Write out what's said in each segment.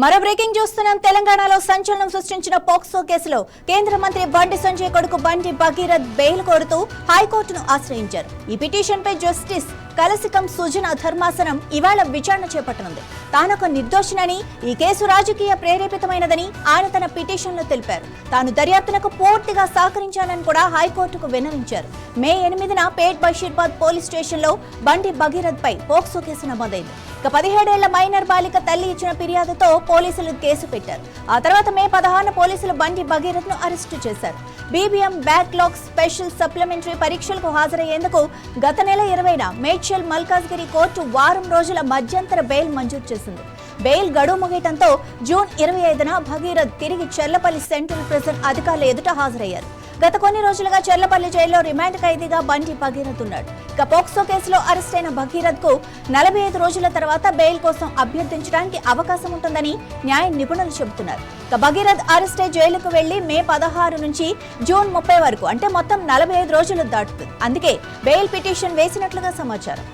మరో బ్రేకింగ్ చూస్తున్నాం. తెలంగాణలో సంచలనం సృష్టించిన పోక్సో కేసులో కేంద్ర మంత్రి బండి సంజయ్ కొడుకు బండి భగీరథ్ బెయిల్ కోరుతూ హైకోర్టును ఆశ్రయించారు. ఈ పిటిషన్పై జస్టిస్ కలసికం సుజన ధర్మాసనం ఇవాళ విచారణ చేపట్టనుంది. తానొక నిర్దోషినని, ఈ కేసు రాజకీయ ప్రేరేపితమైనదని ఆయన తన పిటిషన్లో తెలిపారు. తాను దర్యాప్తునకు పూర్తిగా సహకరించానని కూడా హైకోర్టుకు విన్నవించారు. మే 8న పేట్ బషీర్బాద్ పోలీస్ స్టేషన్లో బండి భగీరథ్ పై పోక్సో కేసు నమోదైంది. 17 ఏళ్ల మైనర్ బాలిక తల్లి ఇచ్చిన ఫిర్యాదుతో పోలీసులు కేసు పెట్టారు. ఆ తర్వాత మే 16న పోలీసులు బండి భగీరథ్ ను అరెస్టు చేశారు. బీబీఎం బ్యాక్లాగ్ స్పెషల్ సప్లిమెంటరీ పరీక్షలకు హాజరయ్యేందుకు గత నెల 20న మేడ్చల్ మల్కాజ్గిరి కోర్టు వారం రోజుల మధ్యంతర బెయిల్ మంజూరు చేసింది. బెయిల్ గడువు ముగియటంతో జూన్ 25న భగీరథ్ తిరిగి చెర్లపల్లి సెంట్రల్ ప్రిజన్ అధికారుల ఎదుట హాజరయ్యారు. గత కొన్ని రోజులుగా చెర్లపల్లి జైల్లో రిమాండ్ ఖైదీగా బండి భగీరథ్ ఉన్నాడు. ఇక పోక్సో కేసులో అరెస్ట్ అయిన భగీరథ్ కు 45 రోజుల తర్వాత బెయిల్ కోసం అభ్యర్థించడానికి అవకాశం ఉంటుందని న్యాయ నిపుణులు చెబుతున్నారు. ఇక భగీరథ్ అరెస్ట్ అయి జైలుకు వెళ్లి మే 16 నుంచి జూన్ 30 వరకు అంటే మొత్తం 45 రోజులు దాటుతుంది. అందుకే బెయిల్ పిటిషన్ వేసినట్లుగా సమాచారం.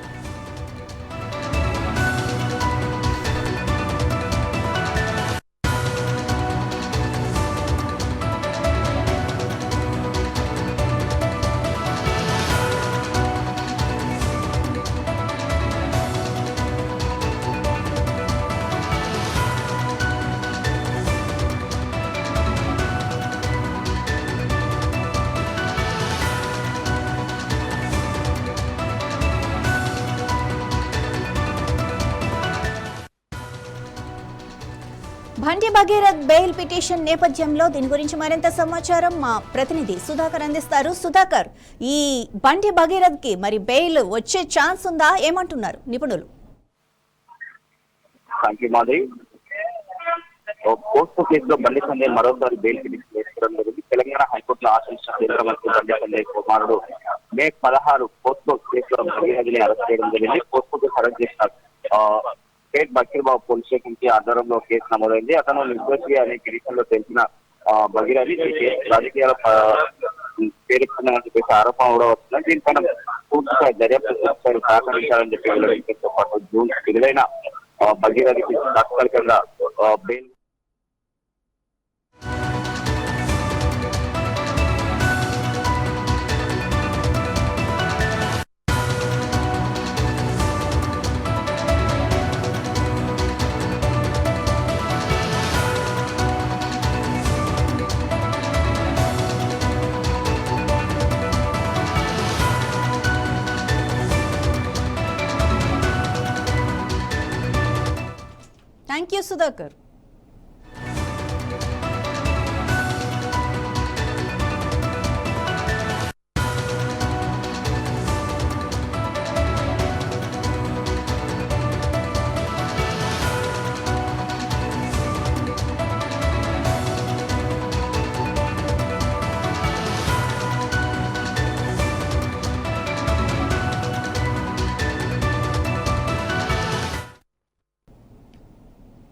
బండి భగీరథ్ బెయిల్ పిటిషన్ నేపథ్యంలో దీని గురించి మరింత సమాచారం మా ప్రతినిధి సుధాకర్ అందిస్తారు. సుధాకర్, ఈ బండి భగీరథ్ కి మరి బెయిల్ వచ్చే ఛాన్స్ ఉందా, ఏమంటున్నారు నిపుణులు? పోక్సో కేసులో బండి సంజయ్ మరోసారి బెయిల్ పిటిషన్ వేసుకోవడం జరిగింది. తెలంగాణ హైకోర్టులో ఆశ్రయించిన కేంద్ర మంత్రి బండి సంజయ్ కుమారుడు మే 16 పోక్సో కేసులో భగీరథ్ ని అరెస్ట్ చేయడం జరిగింది. పోక్సో కేసు అరెస్ట్ చేసిన పేట్ బషీర్బాద్ పోలీస్ స్టేషన్ కి ఆధ్వర్యంలో కేసు నమోదైంది. అతను నిర్దోషి అనే పిటిషన్లో తెలిసిన భగీరథ్ రాజకీయాల పేరుస్తుందని చెప్పేసి ఆరోపణ కూడా వస్తుంది. దీనిపైన పూర్తిగా దర్యాప్తు సహకరించాలని చెప్పి వెల్లడించడంతో పాటు జూన్ 8న భగీరథ్కి తాత్కాలికంగా బెయిల్ థ్యాంక్ యూ సుధాకర్.